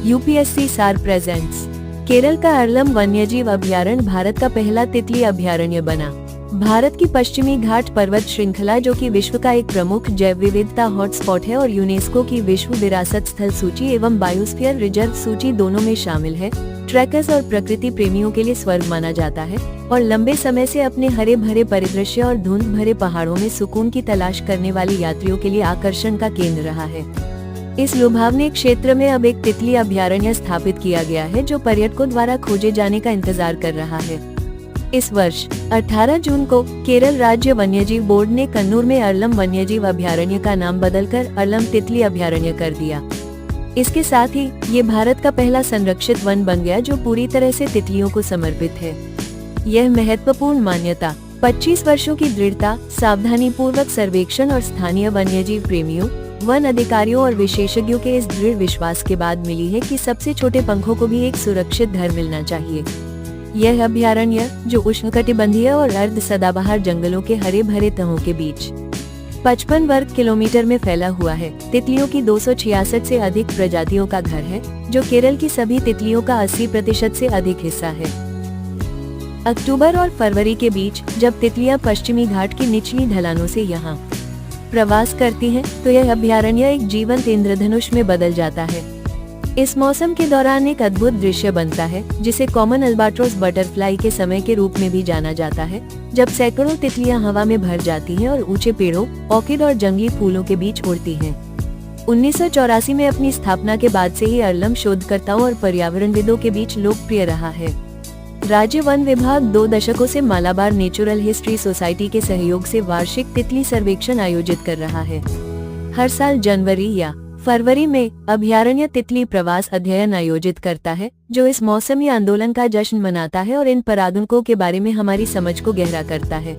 UPSC सार presents. Kerala का अर्लम वन्यजीव अभयारण्य भारत का पहला तितली अभयारण्य बना। भारत की पश्चिमी घाट पर्वत श्रृंखला, जो कि विश्व का एक प्रमुख जैव विविधता हॉटस्पॉट है और यूनेस्को की विश्व विरासत स्थल सूची एवं बायोस्फीयर रिजर्व सूची दोनों में शामिल है, ट्रैकर्स और प्रकृति प्रेमियों के लिए स्वर्ग माना जाता है और लंबे समय से अपने हरे भरे परिदृश्य और धुंध भरे पहाड़ों में सुकून की तलाश करने वाले यात्रियों के लिए आकर्षण का केंद्र रहा है। इस लुभावने क्षेत्र में अब एक तितली अभयारण्य स्थापित किया गया है, जो पर्यटकों द्वारा खोजे जाने का इंतजार कर रहा है। इस वर्ष 18 जून को केरल राज्य वन्यजीव बोर्ड ने कन्नूर में अर्लम वन्यजीव अभयारण्य का नाम बदलकर अर्लम तितली अभयारण्य कर दिया। इसके साथ ही ये भारत का पहला संरक्षित वन बन गया जो पूरी तरह से तितलियों को समर्पित है। यह महत्वपूर्ण मान्यता 25 वर्षों की दृढ़ता, सावधानी पूर्वक सर्वेक्षण और स्थानीय वन्यजीव प्रेमियों, वन अधिकारियों और विशेषज्ञों के इस दृढ़ विश्वास के बाद मिली है कि सबसे छोटे पंखों को भी एक सुरक्षित घर मिलना चाहिए। यह अभयारण्य, जो उष्णकटिबंधीय और अर्ध सदाबहार जंगलों के हरे भरे तहों के बीच 55 वर्ग किलोमीटर में फैला हुआ है, तितलियों की 266 से अधिक प्रजातियों का घर है, जो केरल की सभी तितलियों का 80% से अधिक हिस्सा है। अक्टूबर और फरवरी के बीच जब तितलियां पश्चिमी घाट की निचली ढलानों से यहाँ प्रवास करती हैं, तो यह अभयारण्य एक जीवंत इंद्रधनुष में बदल जाता है। इस मौसम के दौरान एक अद्भुत दृश्य बनता है, जिसे कॉमन अल्बाट्रोस बटरफ्लाई के समय के रूप में भी जाना जाता है, जब सैकड़ों तितलियां हवा में भर जाती हैं और ऊंचे पेड़ों, ऑर्किड और जंगली फूलों के बीच उड़ती हैं। 1984 में अपनी स्थापना के बाद से ही अर्लम शोधकर्ताओं और पर्यावरणविदों के बीच लोकप्रिय रहा है। राज्य वन विभाग 2 दशकों से मालाबार नेचुरल हिस्ट्री सोसाइटी के सहयोग से वार्षिक तितली सर्वेक्षण आयोजित कर रहा है। हर साल जनवरी या फरवरी में अभयारण्य तितली प्रवास अध्ययन आयोजित करता है, जो इस मौसमी आंदोलन का जश्न मनाता है और इन परागणकों के बारे में हमारी समझ को गहरा करता है।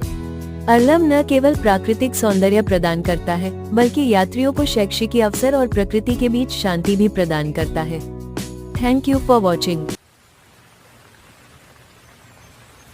अर्लम न केवल प्राकृतिक सौंदर्य प्रदान करता है, बल्कि यात्रियों को शैक्षिक अवसर और प्रकृति के बीच शांति भी प्रदान करता है। Thank you for watching.